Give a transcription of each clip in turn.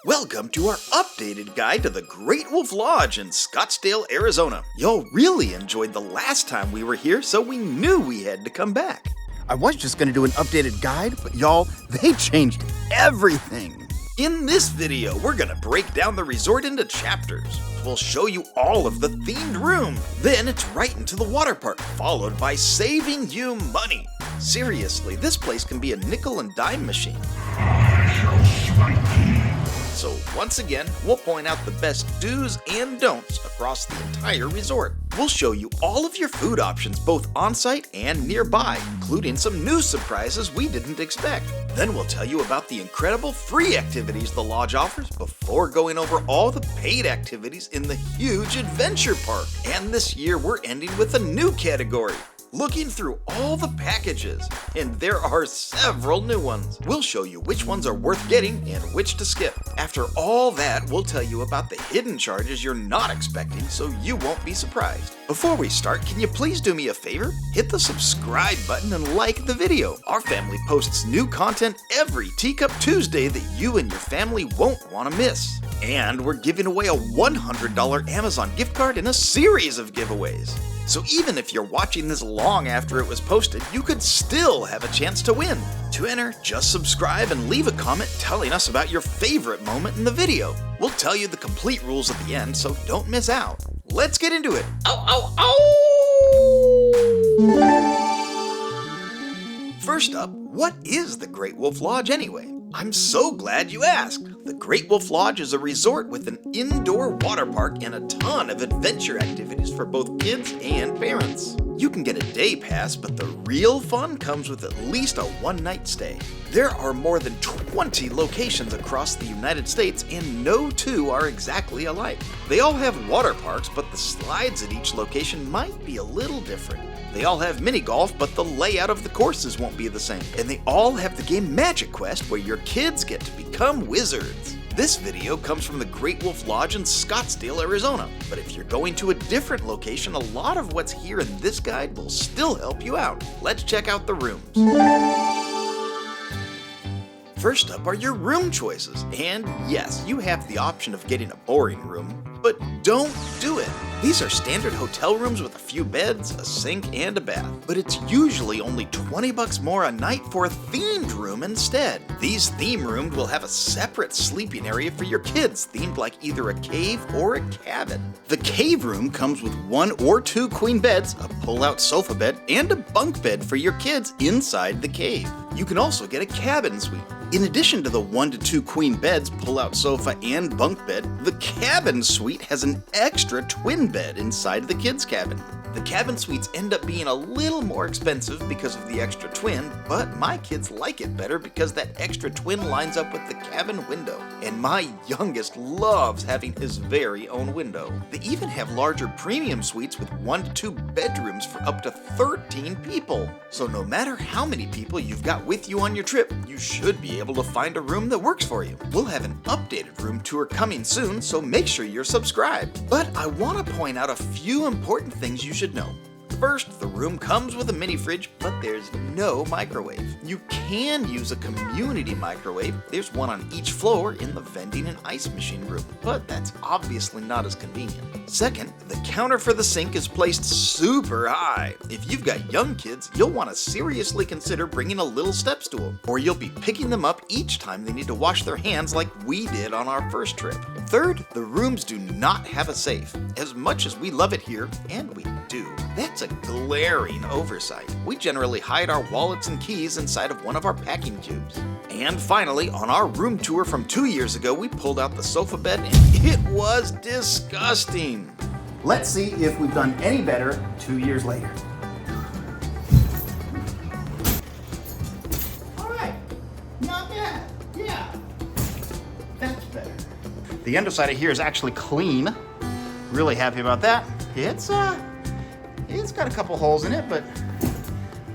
Welcome to our updated guide to the Great Wolf Lodge in Scottsdale, Arizona. Y'all really enjoyed the last time we were here, so we knew we had to come back. I was just gonna do an updated guide, but y'all, they changed everything. In this video, we're gonna break down the resort into chapters. We'll show you all of the themed rooms. Then it's right into the water park, followed by saving you money. Seriously, this place can be a nickel and dime machine. So once again, we'll point out the best do's and don'ts across the entire resort. We'll show you all of your food options both on-site and nearby, including some new surprises we didn't expect. Then we'll tell you about the incredible free activities the lodge offers before going over all the paid activities in the huge adventure park. And this year we're ending with a new category. Looking through all the packages, and there are several new ones. We'll show you which ones are worth getting and which to skip. After all that, we'll tell you about the hidden charges you're not expecting so you won't be surprised. Before we start, can you please do me a favor? Hit the subscribe button and like the video. Our family posts new content every Teacup Tuesday that you and your family won't want to miss. And we're giving away a $100 Amazon gift card in a series of giveaways. So even if you're watching this long after it was posted, you could still have a chance to win. To enter, just subscribe and leave a comment telling us about your favorite moment in the video. We'll tell you the complete rules at the end, so don't miss out. Let's get into it. Ow, ow, ow! First up, what is the Great Wolf Lodge anyway? I'm so glad you asked. The Great Wolf Lodge is a resort with an indoor water park and a ton of adventure activities for both kids and parents. You can get a day pass, but the real fun comes with at least a one-night stay. There are more than 20 locations across the United States, and no two are exactly alike. They all have water parks, but the slides at each location might be a little different. They all have mini golf, but the layout of the courses won't be the same. And they all have the game MagiQuest, where your kids get to become wizards. This video comes from the Great Wolf Lodge in Scottsdale, Arizona. But if you're going to a different location, a lot of what's here in this guide will still help you out. Let's check out the rooms. First up are your room choices. And yes, you have the option of getting a boring room, but don't do it. These are standard hotel rooms with a few beds, a sink, and a bath. But it's usually only $20 more a night for a themed room instead. These theme rooms will have a separate sleeping area for your kids, themed like either a cave or a cabin. The cave room comes with 1 or 2 queen beds, a pull-out sofa bed, and a bunk bed for your kids inside the cave. You can also get a cabin suite. In addition to the 1 to 2 queen beds, pull-out sofa, and bunk bed, the cabin suite has an extra twin bed inside the kids' cabin. The cabin suites end up being a little more expensive because of the extra twin, but my kids like it better because that extra twin lines up with the cabin window. And my youngest loves having his very own window. They even have larger premium suites with 1 to 2 bedrooms for up to 13 people. So no matter how many people you've got with you on your trip, you should be able to find a room that works for you. We'll have an updated room tour coming soon, so make sure you're subscribed. But I want to point out a few important things you should know. First, the room comes with a mini fridge, but there's no microwave. You can use a community microwave. There's one on each floor in the vending and ice machine room, but that's obviously not as convenient. Second, the counter for the sink is placed super high. If you've got young kids, you'll want to seriously consider bringing a little step stool, or you'll be picking them up each time they need to wash their hands like we did on our first trip. Third, the rooms do not have a safe. As much as we love it here, and we do, that's a glaring oversight. We generally hide our wallets and keys inside of one of our packing cubes. And finally, on our room tour from 2 years ago, we pulled out the sofa bed and it was disgusting. Let's see if we've done any better 2 years later. All right, not bad, yeah. That's better. The underside of here is actually clean. Really happy about that. It's got a couple holes in it, but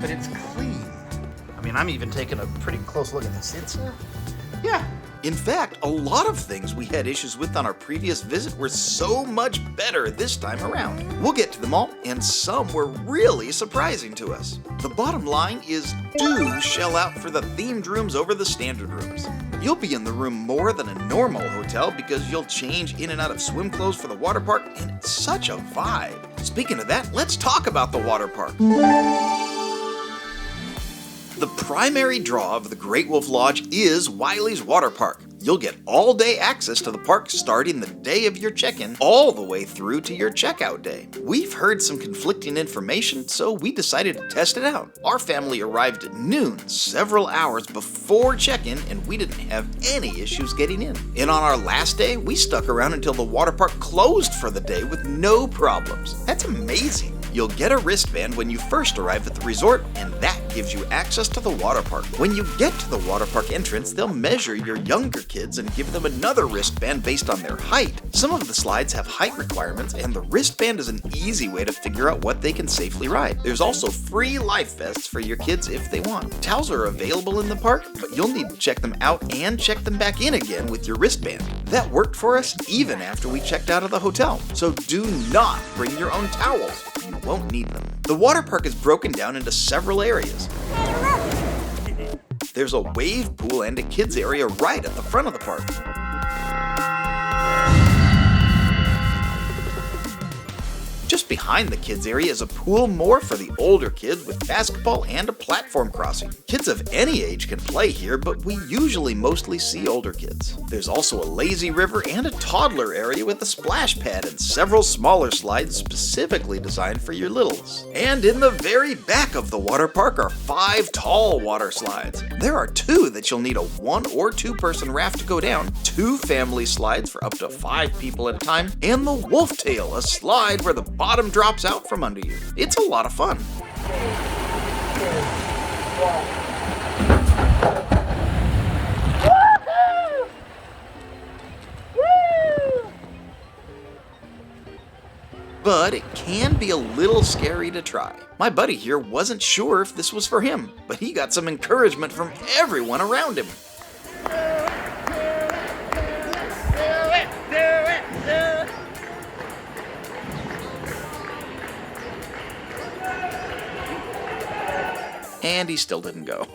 it's clean. I mean, I'm even taking a pretty close look at this. Yeah. In fact, a lot of things we had issues with on our previous visit were so much better this time around. We'll get to them all, and some were really surprising to us. The bottom line is do shell out for the themed rooms over the standard rooms. You'll be in the room more than a normal hotel because you'll change in and out of swim clothes for the water park, and it's such a vibe. Speaking of that, let's talk about the water park. The primary draw of the Great Wolf Lodge is Wiley's Water Park. You'll get all-day access to the park starting the day of your check-in all the way through to your checkout day. We've heard some conflicting information, so we decided to test it out. Our family arrived at noon, several hours before check-in, and we didn't have any issues getting in. And on our last day, we stuck around until the water park closed for the day with no problems. That's amazing. You'll get a wristband when you first arrive at the resort, and that gives you access to the water park. When you get to the water park entrance, they'll measure your younger kids and give them another wristband based on their height. Some of the slides have height requirements, and the wristband is an easy way to figure out what they can safely ride. There's also free life vests for your kids if they want. Towels are available in the park, but you'll need to check them out and check them back in again with your wristband. That worked for us even after we checked out of the hotel. So do not bring your own towels. You won't need them. The water park is broken down into several areas. There's a wave pool and a kids area right at the front of the park. Just behind the kids area is a pool more for the older kids with basketball and a platform crossing. Kids of any age can play here, but we usually mostly see older kids. There's also a lazy river and a toddler area with a splash pad and several smaller slides specifically designed for your littles. And in the very back of the water park are 5 tall water slides. There are 2 that you'll need a 1 or 2 person raft to go down, 2 family slides for up to 5 people at a time, and the Wolf Tail, a slide where the bottom drops out from under you. It's a lot of fun. But it can be a little scary to try. My buddy here wasn't sure if this was for him, but he got some encouragement from everyone around him. And he still didn't go.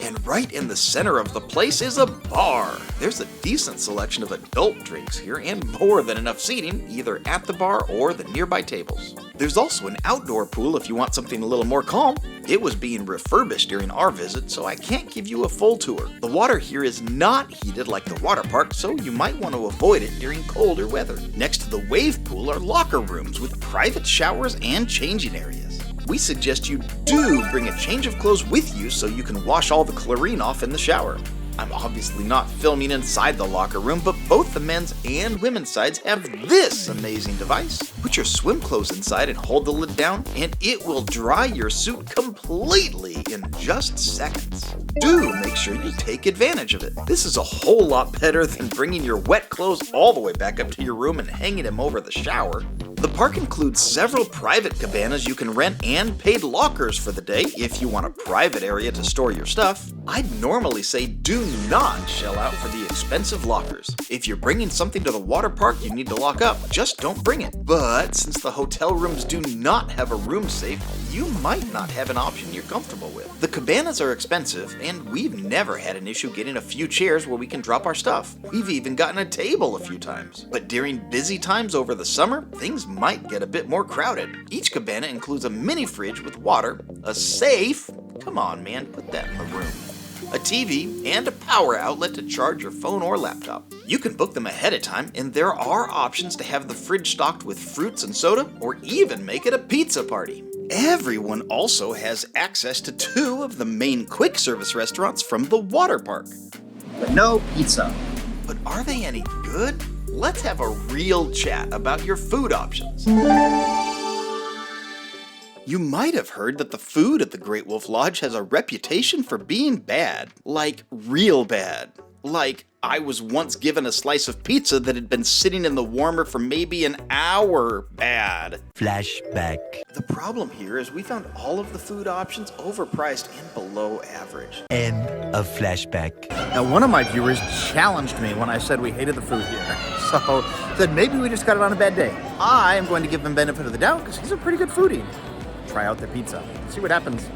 And right in the center of the place is a bar. There's a decent selection of adult drinks here and more than enough seating, either at the bar or the nearby tables. There's also an outdoor pool if you want something a little more calm. It was being refurbished during our visit, so I can't give you a full tour. The water here is not heated like the water park, so you might want to avoid it during colder weather. Next to the wave pool are locker rooms with private showers and changing areas. We suggest you do bring a change of clothes with you so you can wash all the chlorine off in the shower. I'm obviously not filming inside the locker room, but both the men's and women's sides have this amazing device. Put your swim clothes inside and hold the lid down, and it will dry your suit completely in just seconds. Do make sure you take advantage of it. This is a whole lot better than bringing your wet clothes all the way back up to your room and hanging them over the shower. The park includes several private cabanas you can rent and paid lockers for the day if you want a private area to store your stuff. I'd normally say do not shell out for the expensive lockers. If you're bringing something to the water park you need to lock up, just don't bring it. But since the hotel rooms do not have a room safe, you might not have an option you're comfortable with. The cabanas are expensive, and we've never had an issue getting a few chairs where we can drop our stuff. We've even gotten a table a few times. But during busy times over the summer, things might get a bit more crowded. Each cabana includes a mini fridge with water, a safe, come on man, put that in the room, a TV, and a power outlet to charge your phone or laptop. You can book them ahead of time, and there are options to have the fridge stocked with fruits and soda, or even make it a pizza party. Everyone also has access to 2 of the main quick service restaurants from the water park. But no pizza. But are they any good? Let's have a real chat about your food options. You might have heard that the food at the Great Wolf Lodge has a reputation for being bad. Like, real bad. Like, I was once given a slice of pizza that had been sitting in the warmer for maybe an hour bad. Flashback. The problem here is we found all of the food options overpriced and below average. End of flashback. Now, one of my viewers challenged me when I said we hated the food here. So, said maybe we just got it on a bad day. I am going to give him benefit of the doubt because he's a pretty good foodie. Try out the pizza. See what happens.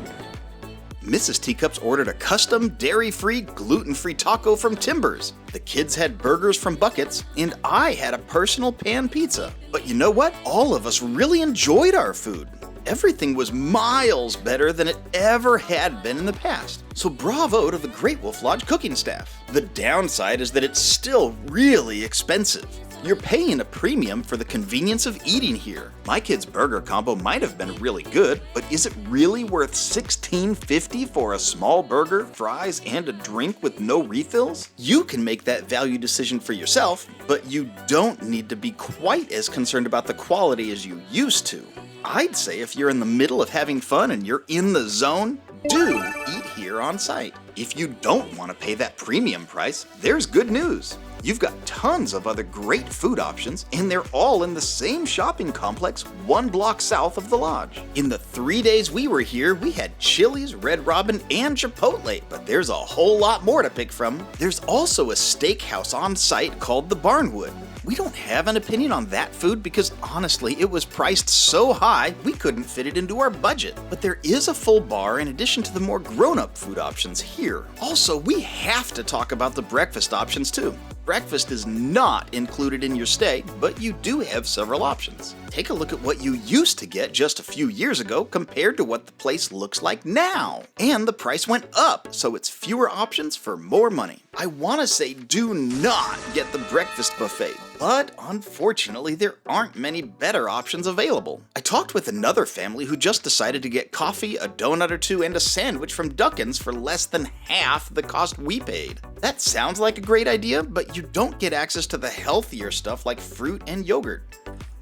Mrs. Teacups ordered a custom, dairy-free, gluten-free taco from Timbers. The kids had burgers from Buckets, and I had a personal pan pizza. But you know what? All of us really enjoyed our food. Everything was miles better than it ever had been in the past. So bravo to the Great Wolf Lodge cooking staff. The downside is that it's still really expensive. You're paying a premium for the convenience of eating here. My kid's burger combo might have been really good, but is it really worth $16.50 for a small burger, fries, and a drink with no refills? You can make that value decision for yourself, but you don't need to be quite as concerned about the quality as you used to. I'd say if you're in the middle of having fun and you're in the zone, do eat here on site. If you don't want to pay that premium price, there's good news. You've got tons of other great food options, and they're all in the same shopping complex 1 block south of the lodge. In the 3 days we were here, we had Chili's, Red Robin, and Chipotle, but there's a whole lot more to pick from. There's also a steakhouse on site called the Barnwood. We don't have an opinion on that food because honestly, it was priced so high we couldn't fit it into our budget. But there is a full bar in addition to the more grown-up food options here. Also, we have to talk about the breakfast options too. Breakfast is not included in your stay, but you do have several options. Take a look at what you used to get just a few years ago compared to what the place looks like now. And the price went up, so it's fewer options for more money. I want to say do not get the breakfast buffet, but unfortunately there aren't many better options available. I talked with another family who just decided to get coffee, a donut or two, and a sandwich from Dunkin's for less than half the cost we paid. That sounds like a great idea, but you don't get access to the healthier stuff like fruit and yogurt.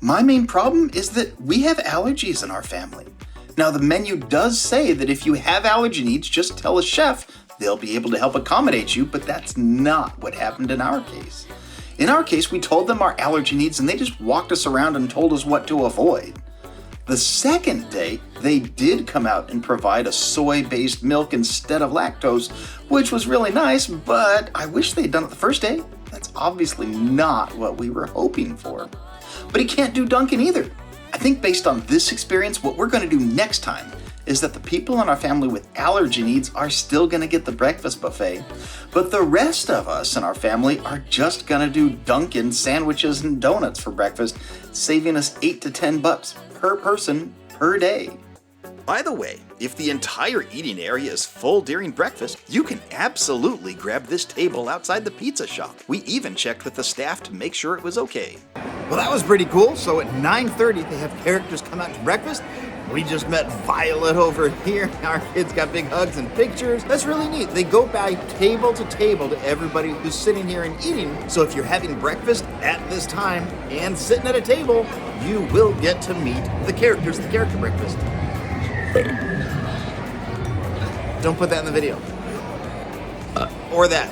My main problem is that we have allergies in our family. Now the menu does say that if you have allergy needs, just tell a chef. They'll be able to help accommodate you, but that's not what happened in our case. In our case, we told them our allergy needs and they just walked us around and told us what to avoid. The second day, they did come out and provide a soy-based milk instead of lactose, which was really nice, but I wish they'd done it the first day. That's obviously not what we were hoping for. But he can't do Dunkin' either. I think based on this experience, what we're going to do next time is that the people in our family with allergy needs are still going to get the breakfast buffet, but the rest of us in our family are just going to do Dunkin' sandwiches and donuts for breakfast, saving us $8 to $10 per person per day. By the way, if the entire eating area is full during breakfast, you can absolutely grab this table outside the pizza shop. We even checked with the staff to make sure it was okay. Well, that was pretty cool. So at 9:30, they have characters come out to breakfast. We just met Violet over here. Our kids got big hugs and pictures. That's really neat. They go by table to everybody who's sitting here and eating. So if you're having breakfast at this time and sitting at a table, you will get to meet the characters at the character breakfast. Don't put that in the video. Or that.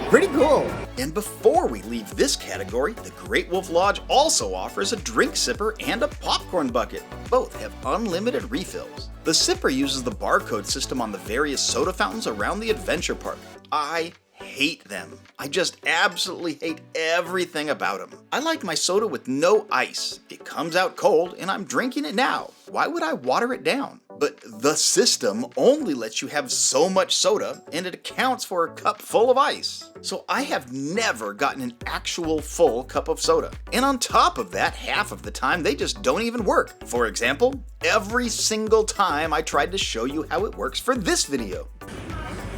Pretty cool. And before we leave this category, the Great Wolf Lodge also offers a drink sipper and a popcorn bucket. Both have unlimited refills. The sipper uses the barcode system on the various soda fountains around the adventure park. I hate them. I just absolutely hate everything about them. I like my soda with no ice. It comes out cold and I'm drinking it now. Why would I water it down? But the system only lets you have so much soda and it accounts for a cup full of ice. So I have never gotten an actual full cup of soda. And on top of that, half of the time they just don't even work. For example, every single time I tried to show you how it works for this video.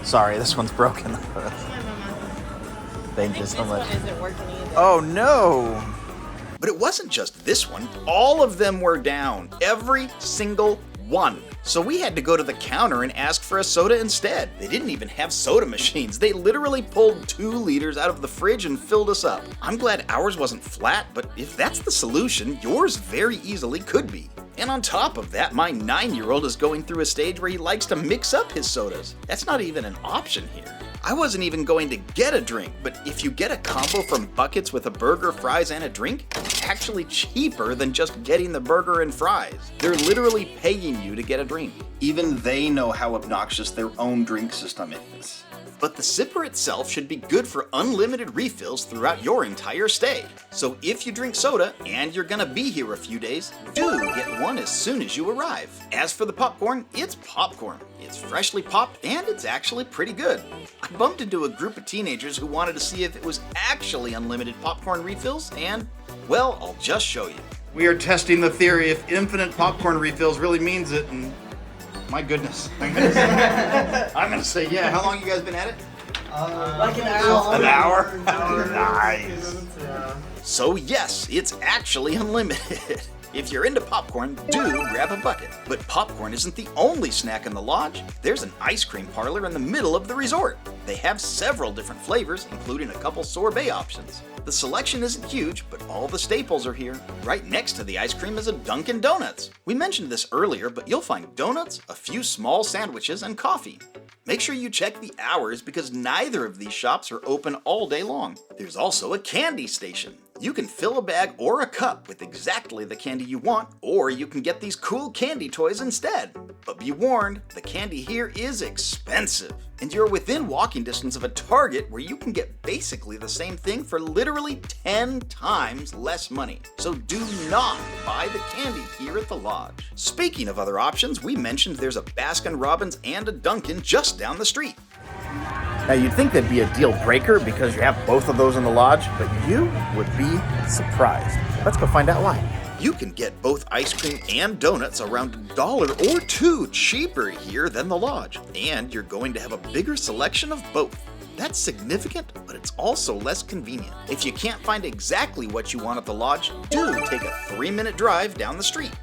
Sorry, this one's broken. Thank you so much. This one isn't working either. Oh no! But it wasn't just this one. All of them were down. Every single one. So we had to go to the counter and ask for a soda instead. They didn't even have soda machines. They literally pulled 2 liters out of the fridge and filled us up. I'm glad ours wasn't flat, but if that's the solution, yours very easily could be. And on top of that, my 9-year-old is going through a stage where he likes to mix up his sodas. That's not even an option here. I wasn't even going to get a drink, but if you get a combo from Buckets with a burger, fries, and a drink, actually cheaper than just getting the burger and fries. They're literally paying you to get a drink. Even they know how obnoxious their own drink system is. But the sipper itself should be good for unlimited refills throughout your entire stay. So if you drink soda and you're gonna be here a few days, do get one as soon as you arrive. As for the popcorn, it's popcorn. It's freshly popped and it's actually pretty good. I bumped into a group of teenagers who wanted to see if it was actually unlimited popcorn refills, and, well, I'll just show you. We are testing the theory if infinite popcorn refills really means it, and my goodness. I'm gonna say yeah. How long you guys been at it? Like an hour. An hour? Nice. Yeah. So yes, it's actually unlimited. If you're into popcorn, do grab a bucket. But popcorn isn't the only snack in the lodge. There's an ice cream parlor in the middle of the resort. They have several different flavors, including a couple sorbet options. The selection isn't huge, but all the staples are here. Right next to the ice cream is a Dunkin' Donuts. We mentioned this earlier, but you'll find donuts, a few small sandwiches, and coffee. Make sure you check the hours because neither of these shops are open all day long. There's also a candy station. You can fill a bag or a cup with exactly the candy you want, or you can get these cool candy toys instead. But be warned, the candy here is expensive. And you're within walking distance of a Target where you can get basically the same thing for literally 10 times less money. So do not buy the candy here at the lodge. Speaking of other options, we mentioned there's a Baskin-Robbins and a Dunkin' just down the street. Now you'd think that'd be a deal breaker because you have both of those in the lodge, but you would be surprised. Let's go find out why. You can get both ice cream and donuts around $1 or $2 cheaper here than the lodge, and you're going to have a bigger selection of both. That's significant, but it's also less convenient. If you can't find exactly what you want at the lodge, do take a 3-minute drive down the street.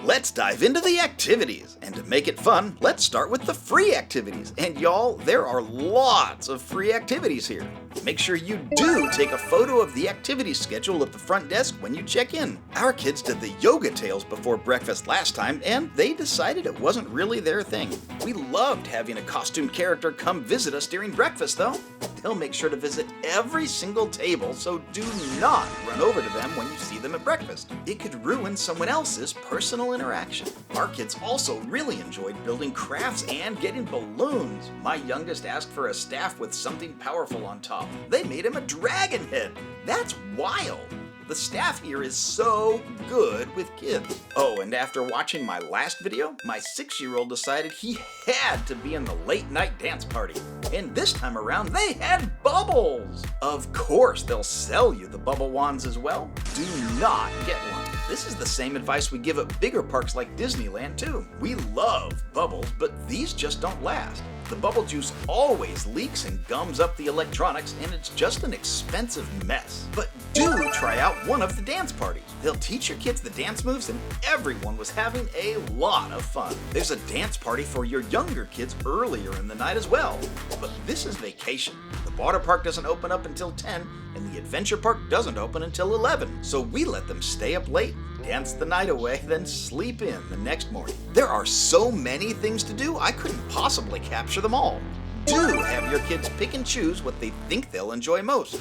Let's dive into the activities. And to make it fun, let's start with the free activities. And y'all, there are lots of free activities here. Make sure you do take a photo of the activity schedule at the front desk when you check in. Our kids did the yoga tails before breakfast last time, and they decided it wasn't really their thing. We loved having a costumed character come visit us during breakfast, though. They'll make sure to visit every single table, so do not run over to them when you see them at breakfast. It could ruin someone else's personal interaction. Our kids also really enjoyed building crafts and getting balloons. My youngest asked for a staff with something powerful on top. They made him a dragon head. That's wild. The staff here is so good with kids. Oh, and after watching my last video, my 6-year-old decided he had to be in the late night dance party. And this time around, they had bubbles. Of course, they'll sell you the bubble wands as well. Do not get one. This is the same advice we give at bigger parks like Disneyland too. We love bubbles, but these just don't last. The bubble juice always leaks and gums up the electronics, and it's just an expensive mess. But do try out one of the dance parties. They'll teach your kids the dance moves, and everyone was having a lot of fun. There's a dance party for your younger kids earlier in the night as well. But this is vacation. The water park doesn't open up until 10, and the adventure park doesn't open until 11. So we let them stay up late, dance the night away, then sleep in the next morning. There are so many things to do, I couldn't possibly capture them all. Do have your kids pick and choose what they think they'll enjoy most.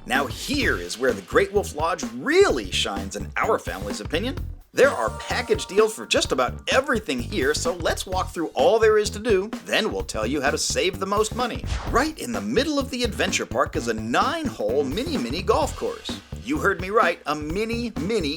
Now here is where the Great Wolf Lodge really shines in our family's opinion. There are package deals for just about everything here, so let's walk through all there is to do, then we'll tell you how to save the most money. Right in the middle of the adventure park is a 9-hole mini golf course. You heard me right, a mini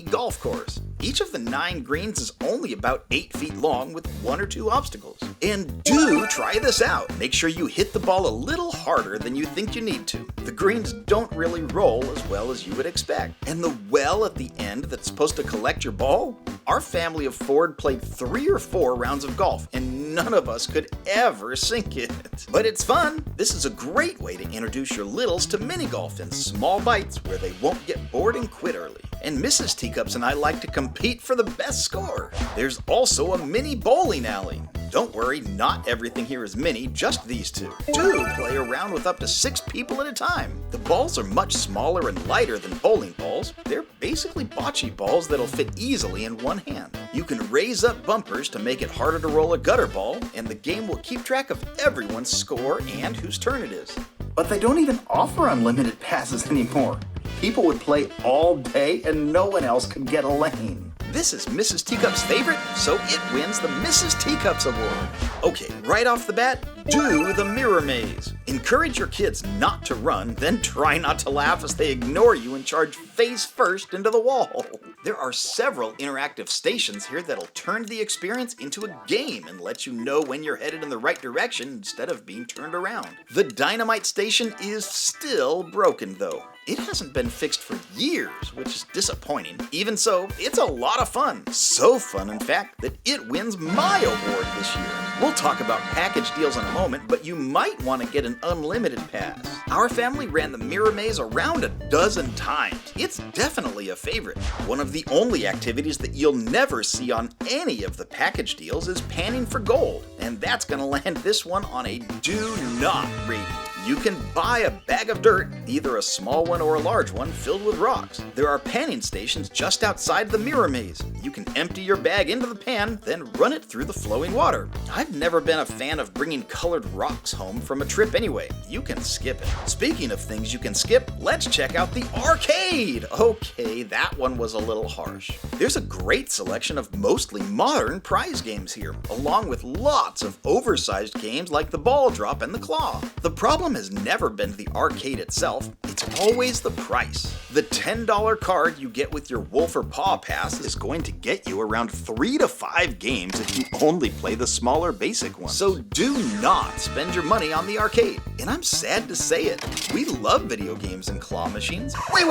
golf course. Each of the 9 greens is only about 8 feet long with 1 or 2 obstacles. And do try this out. Make sure you hit the ball a little harder than you think you need to. The greens don't really roll as well as you would expect. And the well at the end that's supposed to collect your ball? Our family of 4 played 3 or 4 rounds of golf, and none of us could ever sink it. But it's fun. This is a great way to introduce your littles to mini golf in small bites where they won't get bored and quit early. And Mrs. Teacups and I like to compete for the best score. There's also a mini bowling alley. Don't worry, not everything here is mini, just these 2. Do play around with up to 6 people at a time. The balls are much smaller and lighter than bowling balls. They're basically bocce balls that'll fit easily in one hand. You can raise up bumpers to make it harder to roll a gutter ball, and the game will keep track of everyone's score and whose turn it is. But they don't even offer unlimited passes anymore. People would play all day and no one else could get a lane. This is Mrs. Teacup's favorite, so it wins the Mrs. Teacups Award. Okay, right off the bat, do the mirror maze. Encourage your kids not to run, then try not to laugh as they ignore you and charge face first into the wall. There are several interactive stations here that'll turn the experience into a game and let you know when you're headed in the right direction instead of being turned around. The dynamite station is still broken though. It hasn't been fixed for years, which is disappointing. Even so, it's a lot of fun. So fun, in fact, that it wins my award this year. We'll talk about package deals in a moment, but you might want to get an unlimited pass. Our family ran the mirror maze around a dozen times. It's definitely a favorite. One of the only activities that you'll never see on any of the package deals is panning for gold, and that's going to land this one on a do not rating. You can buy a bag of dirt, either a small one or a large one, filled with rocks. There are panning stations just outside the mirror maze. You can empty your bag into the pan, then run it through the flowing water. I've never been a fan of bringing colored rocks home from a trip anyway. You can skip it. Speaking of things you can skip, let's check out the arcade. Okay, that one was a little harsh. There's a great selection of mostly modern prize games here, along with lots of oversized games like the ball drop and the claw. The problem has never been the arcade itself, it's always the price. The $10 card you get with your Wolf or Paw Pass is going to get you around 3 to 5 games if you only play the smaller basic ones. So do not spend your money on the arcade. And I'm sad to say it, we love video games and claw machines. Wait.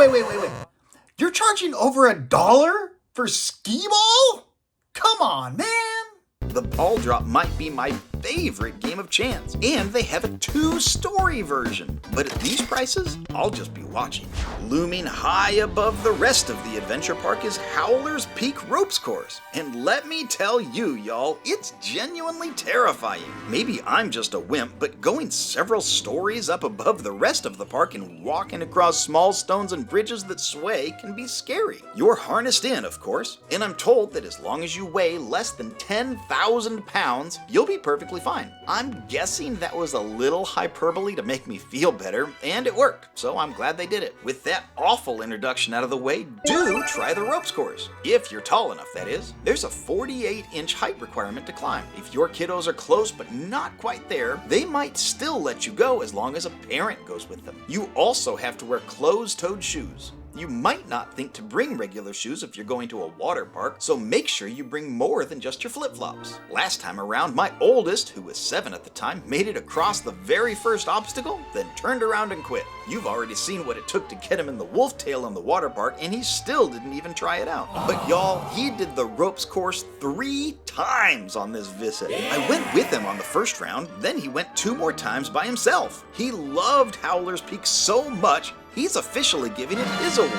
You're charging over $1 for skee-ball? Come on, man. The ball drop might be my favorite game of chance, and they have a 2-story version. But at these prices, I'll just be watching. Looming high above the rest of the adventure park is Howler's Peak Ropes Course. And let me tell you, y'all, it's genuinely terrifying. Maybe I'm just a wimp, but going several stories up above the rest of the park and walking across small stones and bridges that sway can be scary. You're harnessed in, of course, and I'm told that as long as you weigh less than 10,000 pounds, you'll be perfectly fine. I'm guessing that was a little hyperbole to make me feel better, and it worked, so I'm glad they did it. With that awful introduction out of the way, do try the ropes course. If you're tall enough, that is. There's a 48-inch height requirement to climb. If your kiddos are close but not quite there, they might still let you go as long as a parent goes with them. You also have to wear closed-toed shoes. You might not think to bring regular shoes if you're going to a water park, so make sure you bring more than just your flip-flops. Last time around, my oldest, who was 7 at the time, made it across the very first obstacle, then turned around and quit. You've already seen what it took to get him in the wolf tail in the water park, and he still didn't even try it out. But y'all, he did the ropes course 3 times on this visit. I went with him on the first round, then he went 2 more times by himself. He loved Howler's Peak so much, he's officially giving it his award.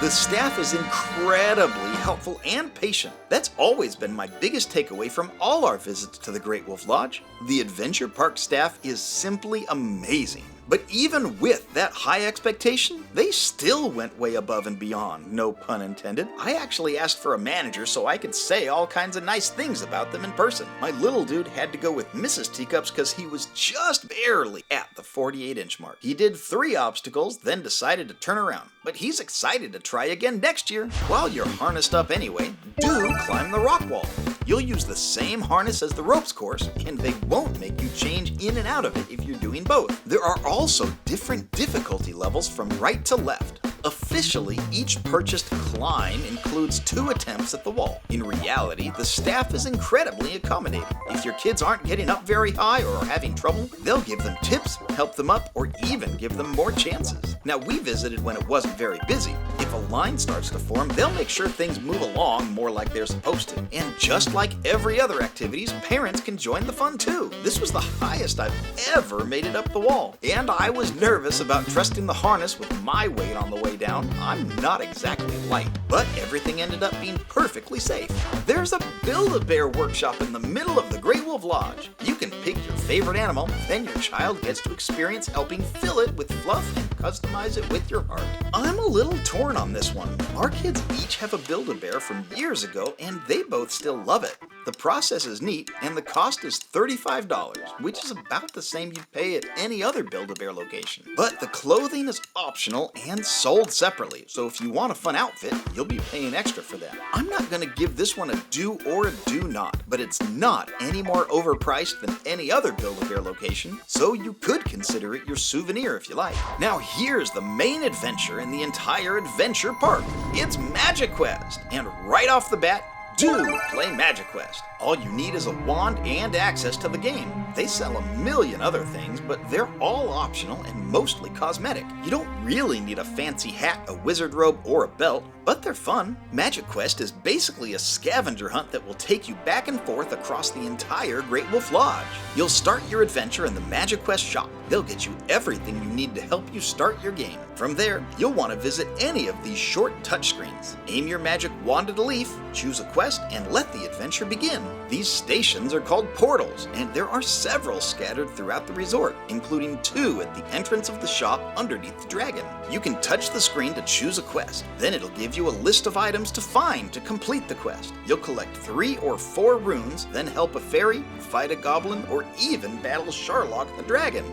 The staff is incredibly helpful and patient. That's always been my biggest takeaway from all our visits to the Great Wolf Lodge. The Adventure Park staff is simply amazing. But even with that high expectation, they still went way above and beyond, no pun intended. I actually asked for a manager so I could say all kinds of nice things about them in person. My little dude had to go with Mrs. Teacups because he was just barely at the 48-inch mark. He did 3 obstacles, then decided to turn around. But he's excited to try again next year. While you're harnessed up anyway, do climb the rock wall. You'll use the same harness as the ropes course, and they won't make you change in and out of it if you're doing both. There are also different difficulty levels from right to left. Officially, each purchased climb includes 2 attempts at the wall. In reality, the staff is incredibly accommodating. If your kids aren't getting up very high or are having trouble, they'll give them tips, help them up, or even give them more chances. Now, we visited when it wasn't very busy. If a line starts to form, they'll make sure things move along more like they're supposed to. And just like every other activities, parents can join the fun too. This was the highest I've ever made it up the wall. And I was nervous about trusting the harness with my weight on the way down. I'm not exactly light, but everything ended up being perfectly safe. There's a Build-A-Bear workshop in the middle of the Great Wolf Lodge. You can pick your favorite animal, then your child gets to experience helping fill it with fluff and customize it with your heart. I'm a little torn on this one. Our kids each have a Build-A-Bear from years ago, and they both still love it. The process is neat, and the cost is $35, which is about the same you'd pay at any other Build-A-Bear location. But the clothing is optional and sold separately, so if you want a fun outfit, you'll be paying extra for that. I'm not going to give this one a do or a do not, but it's not any more overpriced than any other Build-A-Bear location, so you could consider it your souvenir if you like. Now here's the main adventure in the entire adventure park. It's MagiQuest, and right off the bat, do play MagiQuest. All you need is a wand and access to the game. They sell a million other things, but they're all optional and mostly cosmetic. You don't really need a fancy hat, a wizard robe, or a belt, but they're fun. MagiQuest is basically a scavenger hunt that will take you back and forth across the entire Great Wolf Lodge. You'll start your adventure in the MagiQuest shop. They'll get you everything you need to help you start your game. From there, you'll want to visit any of these short touchscreens. Aim your magic wand at a leaf, choose a quest, and let the adventure begin. These stations are called portals, and there are several scattered throughout the resort, including 2 at the entrance of the shop underneath the dragon. You can touch the screen to choose a quest. Then it'll give you a list of items to find to complete the quest. You'll collect 3 or 4 runes, then help a fairy, fight a goblin, or even battle Sharlock the dragon.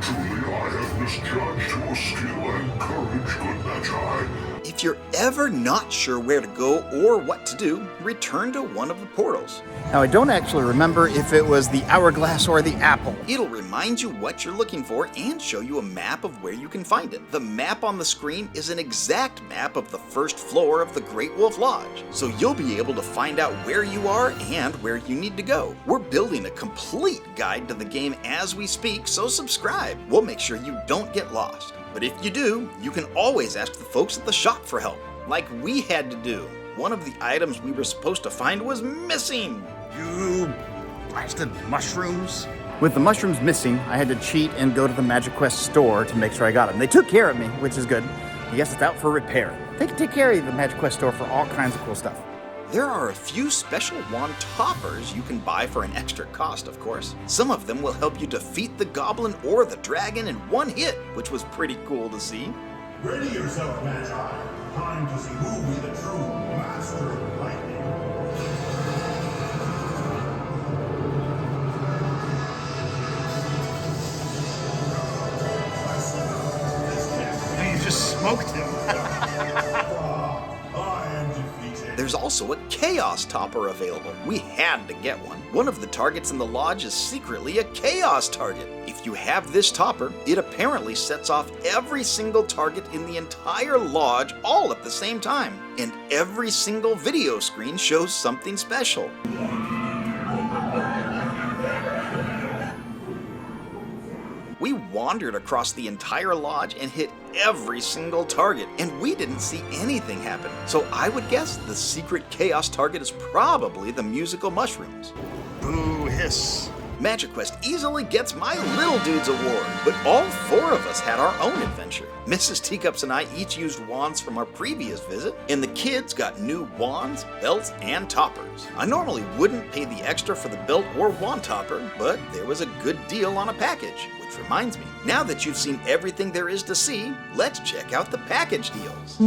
Truly I have misjudged your skill and courage, good Magi. If you're ever not sure where to go or what to do, return to one of the portals. Now, I don't actually remember if it was the hourglass or the apple. It'll remind you what you're looking for and show you a map of where you can find it. The map on the screen is an exact map of the first floor of the Great Wolf Lodge, so you'll be able to find out where you are and where you need to go. We're building a complete guide to the game as we speak, so subscribe. We'll make sure you don't get lost. But if you do, you can always ask the folks at the shop for help, like we had to do. One of the items we were supposed to find was missing. You blasted mushrooms. With the mushrooms missing, I had to cheat and go to the MagiQuest store to make sure I got them. They took care of me, which is good. I guess it's out for repair. They can take care of the MagiQuest store for all kinds of cool stuff. There are a few special wand toppers you can buy for an extra cost, of course. Some of them will help you defeat the goblin or the dragon in one hit, which was pretty cool to see. Ready yourself, Magi. Time to see who be the true master of lightning. You just smoked him. There's also a Chaos Topper available. We had to get one. One of the targets in the lodge is secretly a Chaos target. If you have this topper, it apparently sets off every single target in the entire lodge all at the same time. And every single video screen shows something special. We wandered across the entire lodge and hit every single target, and we didn't see anything happen. So I would guess the secret chaos target is probably the musical mushrooms. Boo hiss. MagiQuest easily gets my Little Dudes award, but all 4 of us had our own adventure. Mrs. Teacups and I each used wands from our previous visit, and the kids got new wands, belts, and toppers. I normally wouldn't pay the extra for the belt or wand topper, but there was a good deal on a package, which reminds me, now that you've seen everything there is to see, let's check out the package deals.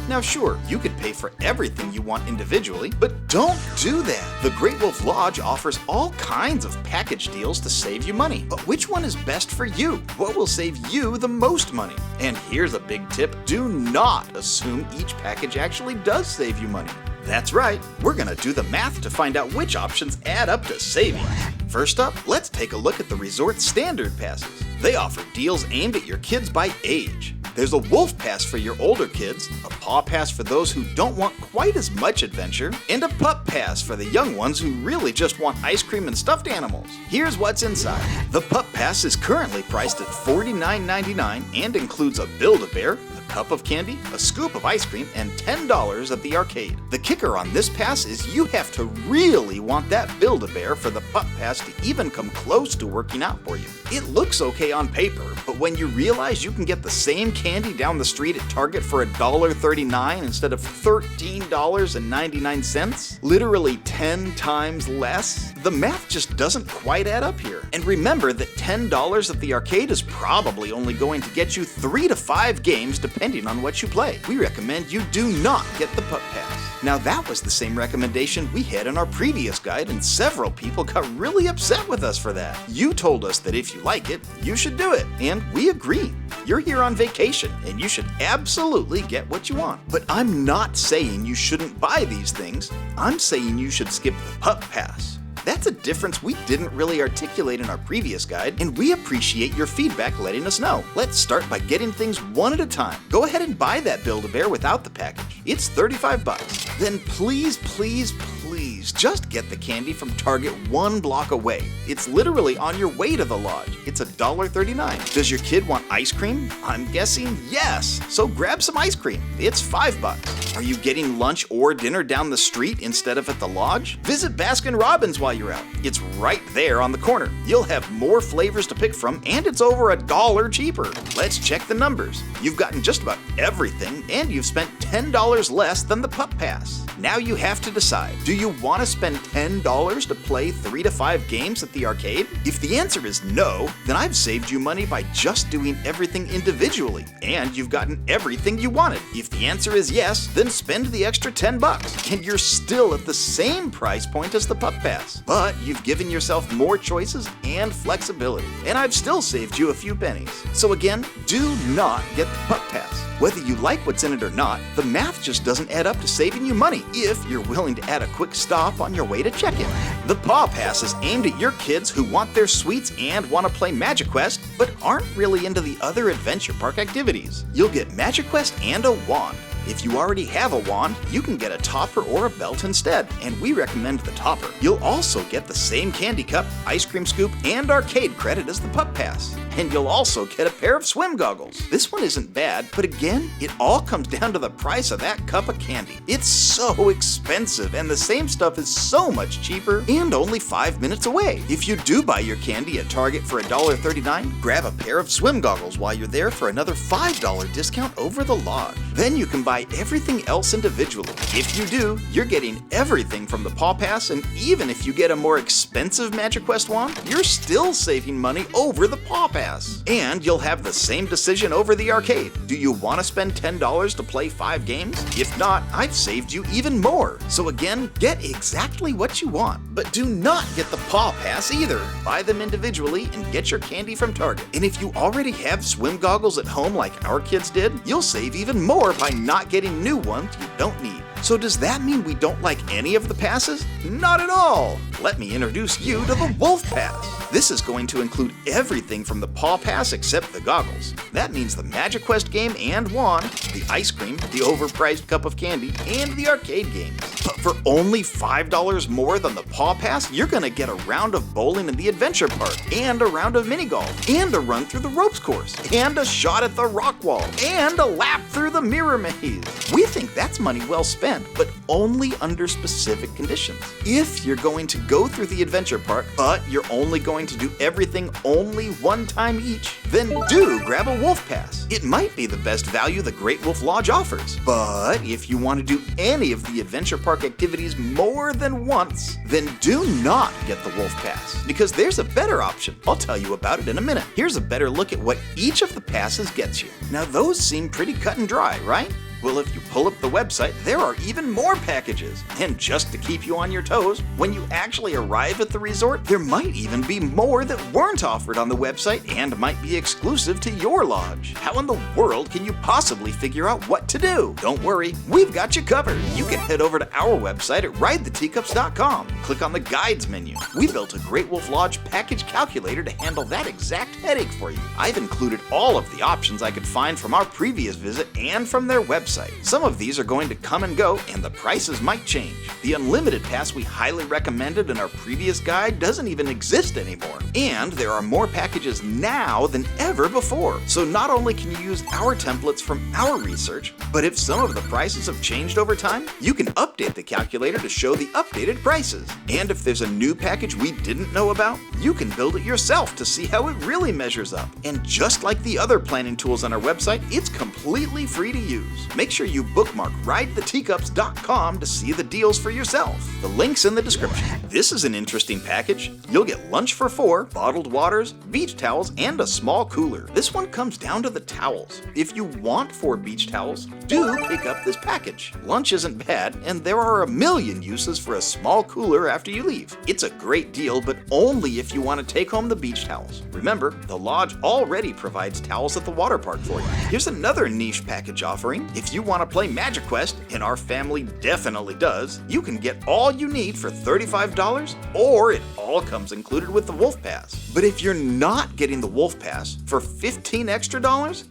Now sure, you could pay for everything you want individually, but don't do that! The Great Wolf Lodge offers all kinds of package deals to save you money. But which one is best for you? What will save you the most money? And here's a big tip, do not assume each package actually does save you money. That's right, we're gonna do the math to find out which options add up to saving. First up, let's take a look at the Resort Standard Passes. They offer deals aimed at your kids by age. There's a Wolf Pass for your older kids, a Paw Pass for those who don't want quite as much adventure, and a Pup Pass for the young ones who really just want ice cream and stuffed animals. Here's what's inside. The Pup Pass is currently priced at $49.99 and includes a Build-A-Bear, a cup of candy, a scoop of ice cream, and $10 at the arcade. The kicker on this pass is you have to really want that Build-A-Bear for the Pup Pass to even come close to working out for you. It looks okay on paper, but when you realize you can get the same candy down the street at Target for $1.39 instead of $13.99, literally 10 times less, the math just doesn't quite add up here. And remember that $10 at the arcade is probably only going to get you 3 to 5 games depending depending on what you play. We recommend you do not get the Pup Pass. Now that was the same recommendation we had in our previous guide, and several people got really upset with us for that. You told us that if you like it, you should do it, and we agree. You're here on vacation, and you should absolutely get what you want. But I'm not saying you shouldn't buy these things. I'm saying you should skip the Pup Pass. That's a difference we didn't really articulate in our previous guide, and we appreciate your feedback letting us know. Let's start by getting things one at a time. Go ahead and buy that Build-A-Bear without the package. It's $35. Then please, please, please just get the candy from Target one block away. It's literally on your way to the lodge. It's $1.39. Does your kid want ice cream? I'm guessing yes. So grab some ice cream. It's $5. Are you getting lunch or dinner down the street instead of at the lodge? Visit Baskin Robbins while you're out. It's right there on the corner. You'll have more flavors to pick from, and it's over $1 cheaper. Let's check the numbers. You've gotten just about everything, and you've spent $10 less than the Pup Pass. Now you have to decide. Do you want to spend $10 to play 3 to 5 games at the arcade? If the answer is no, then I've saved you money by just doing everything individually, and you've gotten everything you wanted. If the answer is yes, then spend the extra $10, and you're still at the same price point as the Pup Pass. But you've given yourself more choices and flexibility, and I've still saved you a few pennies. So again, do not get the Pup Pass. Whether you like what's in it or not, the math just doesn't add up to saving you money if you're willing to add a quick stop on your way to check-in. The Paw Pass is aimed at your kids who want their sweets and want to play MagiQuest, but aren't really into the other adventure park activities. You'll get MagiQuest and a wand. If you already have a wand, you can get a topper or a belt instead, and we recommend the topper. You'll also get the same candy cup, ice cream scoop, and arcade credit as the Pup Pass. And you'll also get a pair of swim goggles. This one isn't bad, but again, it all comes down to the price of that cup of candy. It's so expensive, and the same stuff is so much cheaper and only 5 minutes away. If you do buy your candy at Target for $1.39, grab a pair of swim goggles while you're there for another $5 discount over the lodge. Then you can buy everything else individually. If you do, you're getting everything from the Paw Pass, and even if you get a more expensive MagiQuest wand, you're still saving money over the Paw Pass. And you'll have the same decision over the arcade. Do you want to spend $10 to play 5 games? If not, I've saved you even more. So again, get exactly what you want, but do not get the Paw Pass either. Buy them individually and get your candy from Target. And if you already have swim goggles at home like our kids did, you'll save even more by not getting new ones you don't need. So does that mean we don't like any of the passes? Not at all! Let me introduce you to the Wolf Pass. This is going to include everything from the Paw Pass except the goggles. That means the MagiQuest game and wand, the ice cream, the overpriced cup of candy, and the arcade games. But for only $5 more than the Paw Pass, you're gonna get a round of bowling in the adventure park, and a round of mini golf, and a run through the ropes course, and a shot at the rock wall, and a lap through the mirror maze. We think that's money well spent, but only under specific conditions. If you're going to go through the adventure park, but you're only going to do everything only one time each, then do grab a Wolf Pass. It might be the best value the Great Wolf Lodge offers. But if you want to do any of the adventure park activities more than once, then do not get the Wolf Pass, because there's a better option. I'll tell you about it in a minute. Here's a better look at what each of the passes gets you. Now those seem pretty cut and dry, right? Well, if you pull up the website, there are even more packages. And just to keep you on your toes, when you actually arrive at the resort, there might even be more that weren't offered on the website and might be exclusive to your lodge. How in the world can you possibly figure out what to do? Don't worry, we've got you covered. You can head over to our website at ridetheteacups.com. Click on the Guides menu. We built a Great Wolf Lodge package calculator to handle that exact headache for you. I've included all of the options I could find from our previous visit and from their website. Some of these are going to come and go, and the prices might change. The Unlimited Pass we highly recommended in our previous guide doesn't even exist anymore. And there are more packages now than ever before. So not only can you use our templates from our research, but if some of the prices have changed over time, you can update the calculator to show the updated prices. And if there's a new package we didn't know about, you can build it yourself to see how it really measures up. And just like the other planning tools on our website, it's completely free to use. Make Make sure you bookmark ridetheteacups.com to see the deals for yourself. The link's in the description. This is an interesting package. You'll get lunch for 4, bottled waters, beach towels, and a small cooler. This one comes down to the towels. If you want 4 beach towels, do pick up this package. Lunch isn't bad, and there are a million uses for a small cooler after you leave. It's a great deal, but only if you want to take home the beach towels. Remember, the lodge already provides towels at the water park for you. Here's another niche package offering. If you want to play MagiQuest, and our family definitely does, you can get all you need for $35, or it all comes included with the Wolf Pass. But if you're not getting the Wolf Pass, for $15 extra,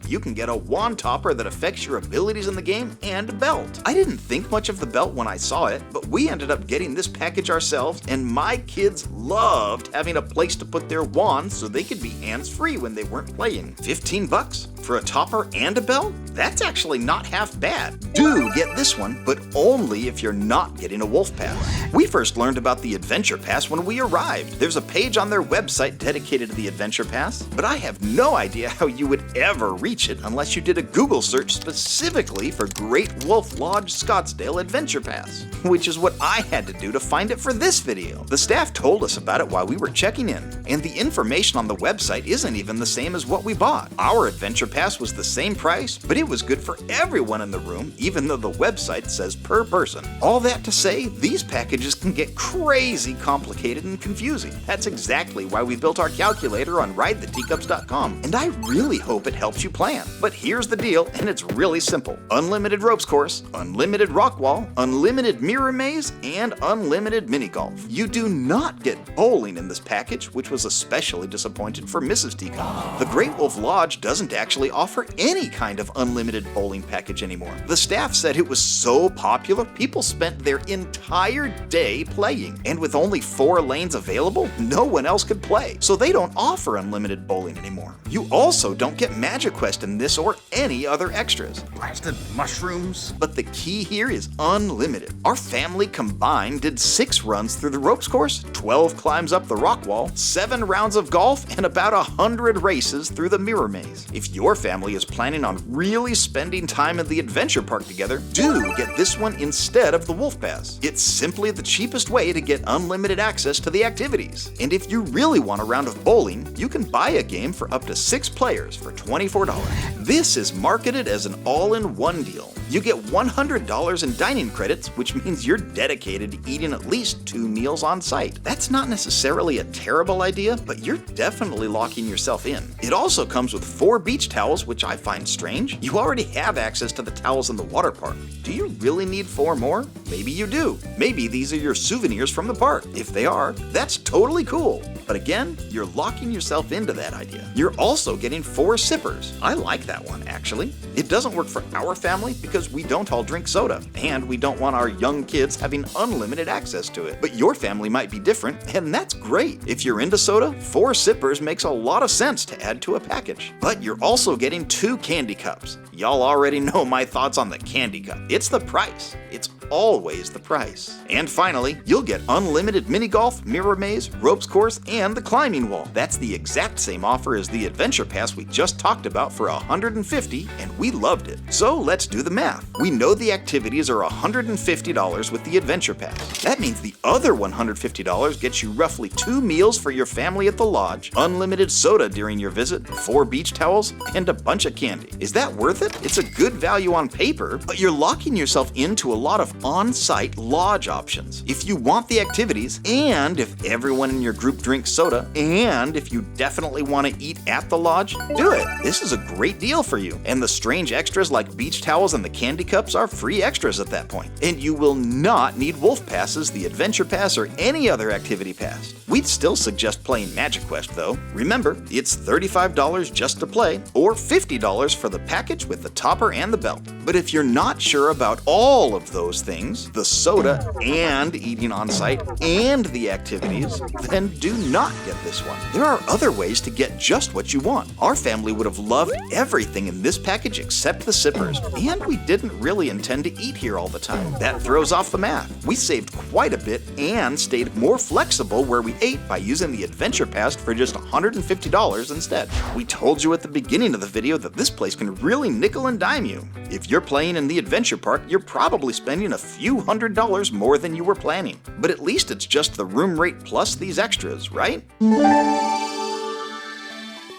you can get a wand topper that affects your abilities in the game and a belt. I didn't think much of the belt when I saw it, but we ended up getting this package ourselves, and my kids loved having a place to put their wands so they could be hands-free when they weren't playing. $15 for a topper and a belt? That's actually not half bad. Do get this one, but only if you're not getting a Wolf Pass. We first learned about the Adventure Pass when we arrived. There's a page on their website dedicated to the Adventure Pass, but I have no idea how you would ever reach it unless you did a Google search specifically for Great Wolf Lodge Scottsdale Adventure Pass, which is what I had to do to find it for this video. The staff told us about it while we were checking in, and the information on the website isn't even the same as what we bought. Our Adventure Pass was the same price, but it was good for everyone in the room, even though the website says per person. All that to say, these packages can get crazy complicated and confusing. That's exactly why we built our calculator on ridetheteacups.com, and I really hope it helps you plan. But here's the deal, and it's really simple. Unlimited ropes course, unlimited rock wall, unlimited mirror maze, and unlimited mini golf. You do not get bowling in this package, which was especially disappointed for Mrs. Teacup. The Great Wolf Lodge doesn't actually offer any kind of unlimited bowling package anymore. The staff said it was so popular, people spent their entire day playing, and with only 4 lanes available, no one else could play, so they don't offer unlimited bowling anymore. You also don't get MagiQuest in this or any other extras. Blasted mushrooms. But the key here is unlimited. Our family combined did 6 runs through the ropes course, 12 climbs up the rock wall, 7 rounds of golf, and about 100 races through the mirror maze. If your family is planning on really spending time at the adventure park together, do get this one instead of the Wolf Pass. It's simply the cheapest way to get unlimited access to the activities. And if you really want a round of bowling, you can buy a game for up to 6 players for $24. This is marketed as an all-in-one deal. You get $100 in dining credits, which means you're dedicated to eating at least 2 meals on site. That's not necessarily a terrible idea, but you're definitely locking yourself in. It also comes with 4 beach towels, which I find strange. You already have access to the towels in the water park. Do you really need 4 more? Maybe you do. Maybe these are your souvenirs from the park. If they are, that's totally cool. But again, you're locking yourself into that idea. You're also getting 4 sippers. I like that one, actually. It doesn't work for our family because we don't all drink soda, and we don't want our young kids having unlimited access to it. But your family might be different, and that's great. If you're into soda, 4 sippers makes a lot of sense to add to a package. But you're also getting 2 candy cups. Y'all already know my thoughts on the candy cup. It's the price. It's always the price. And finally, you'll get unlimited mini golf, mirror maze, ropes course, and the climbing wall. That's the exact same offer as the Adventure Pass we just talked about for $150, and we loved it. So let's do the math. We know the activities are $150 with the Adventure Pass. That means the other $150 gets you roughly 2 meals for your family at the lodge, unlimited soda during your visit, 4 beach towels, and a bunch of candy. Is that worth it? It's a good value on paper, but you're locking yourself into a lot of on-site lodge options. If you want the activities, and if everyone in your group drinks soda, and if you definitely want to eat at the lodge, do it. This is a great deal for you. And the strange extras like beach towels and the candy cups are free extras at that point. And you will not need Wolf Passes, the Adventure Pass, or any other activity pass. We'd still suggest playing MagiQuest though. Remember, it's $35 just to play, or $50 for the package with the topper and the belt. But if you're not sure about all of those things, the soda and eating on site and the activities, then do not get this one. There are other ways to get just what you want. Our family would have loved everything in this package except the sippers, and we didn't really intend to eat here all the time. That throws off the math. We saved quite a bit and stayed more flexible where we ate by using the Adventure Pass for just $150 instead. We told you at the beginning of the video that this place can really nickel and dime you. If you're playing in the adventure park, you're probably spending a few $100s more than you were planning. But at least it's just the room rate plus these extras, right?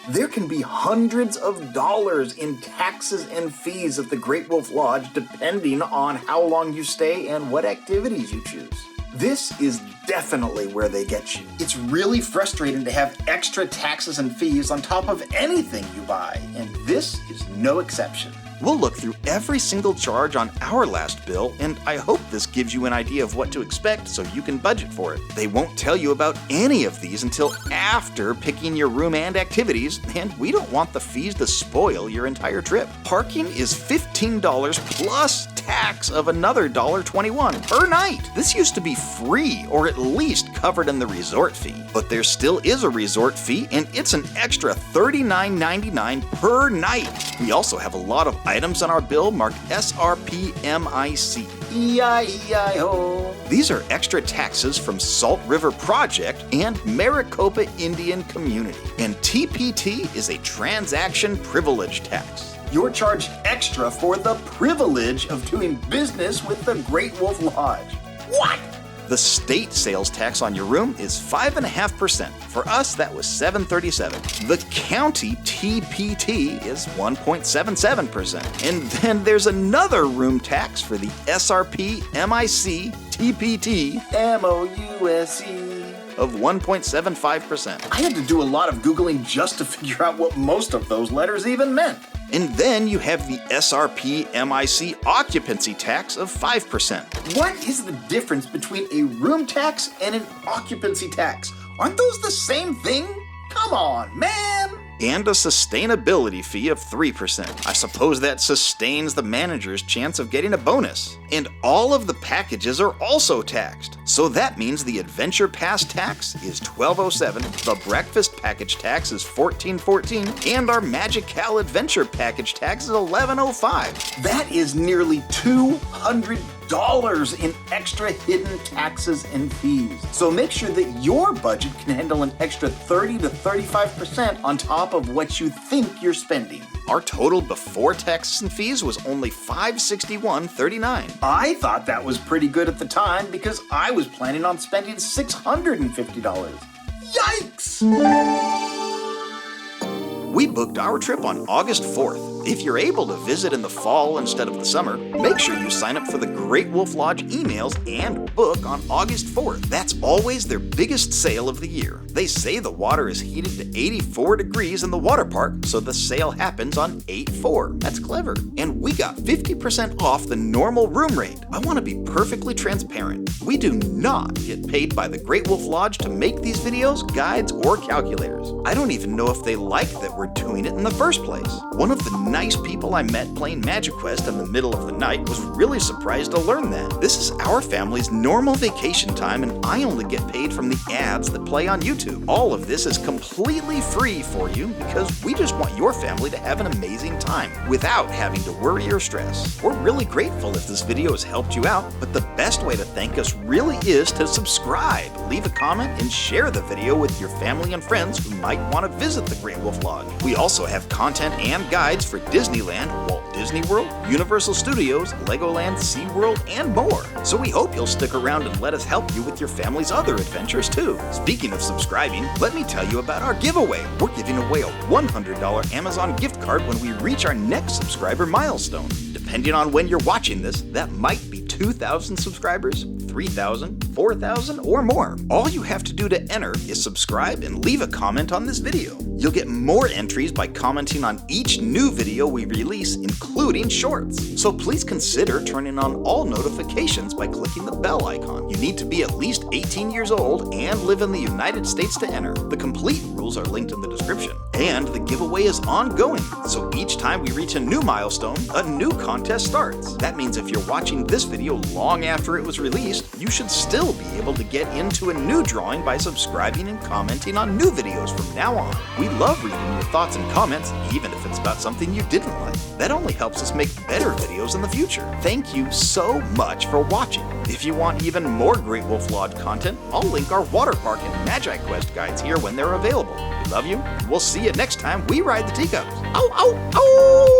There can be hundreds of dollars in taxes and fees at the Great Wolf Lodge depending on how long you stay and what activities you choose. This is definitely where they get you. It's really frustrating to have extra taxes and fees on top of anything you buy, and this is no exception. We'll look through every single charge on our last bill, and I hope this gives you an idea of what to expect so you can budget for it. They won't tell you about any of these until after picking your room and activities, and we don't want the fees to spoil your entire trip. Parking is $15 plus tax of another $1.21 per night. This used to be free, or at least covered in the resort fee. But there still is a resort fee, and it's an extra $39.99 per night. We also have a lot of items on our bill marked SRPMIC. E-I-E-I-O. These are extra taxes from Salt River Project and Maricopa Indian Community. And TPT is a transaction privilege tax. You're charged extra for the privilege of doing business with the Great Wolf Lodge. What? The state sales tax on your room is 5.5%. For us, that was $7.37. The county TPT is 1.77%. And then there's another room tax for the SRP MIC TPT MOUSE. of 1.75%. I had to do a lot of Googling just to figure out what most of those letters even meant. And then you have the SRP MIC occupancy tax of 5%. What is the difference between a room tax and an occupancy tax? Aren't those the same thing? Come on, man! And a sustainability fee of 3%. I suppose that sustains the manager's chance of getting a bonus. And all of the packages are also taxed. So that means the Adventure Pass tax is $12.07, the Breakfast Package tax is $14.14, and our Magi-Cal Adventure Package tax is $11.05. That is nearly $200 in extra hidden taxes and fees. So make sure that your budget can handle an extra 30 to 35% on top of what you think you're spending. Our total before taxes and fees was only $561.39. I thought that was pretty good at the time because I was planning on spending $650. Yikes! We booked our trip on August 4th. If you're able to visit in the fall instead of the summer, make sure you sign up for the Great Wolf Lodge emails and book on August 4th. That's always their biggest sale of the year. They say the water is heated to 84 degrees in the water park, so the sale happens on 8/4. That's clever. And we got 50% off the normal room rate. I want to be perfectly transparent. We do not get paid by the Great Wolf Lodge to make these videos, guides, or calculators. I don't even know if they like that we're doing it in the first place. One of the nice people I met playing MagiQuest in the middle of the night was really surprised to learn that. This is our family's normal vacation time, and I only get paid from the ads that play on YouTube. All of this is completely free for you because we just want your family to have an amazing time without having to worry or stress. We're really grateful if this video has helped you out, but the best way to thank us really is to subscribe, leave a comment, and share the video with your family and friends who might want to visit the Great Wolf Lodge. We also have content and guides for Disneyland, Walt Disney World, Universal Studios, Legoland, SeaWorld, and more. So we hope you'll stick around and let us help you with your family's other adventures too. Speaking of subscribing, let me tell you about our giveaway. We're giving away a $100 Amazon gift card when we reach our next subscriber milestone. Depending on when you're watching this, that might be 2,000 subscribers, 3,000, 4,000, or more. All you have to do to enter is subscribe and leave a comment on this video. You'll get more entries by commenting on each new video we release, including shorts. So please consider turning on all notifications by clicking the bell icon. You need to be at least 18 years old and live in the United States to enter. The complete rules are linked in the description. And the giveaway is ongoing, so each time we reach a new milestone, a new contest starts. That means if you're watching this video long after it was released, you should still will be able to get into a new drawing by subscribing and commenting on new videos from now on. We love reading your thoughts and comments, even if it's about something you didn't like. That only helps us make better videos in the future. Thank you so much for watching. If you want even more Great Wolf Lodge content, I'll link our water park and MagiQuest guides here when they're available. We love you, and we'll see you next time we ride the Teacups. Ow, ow, ow!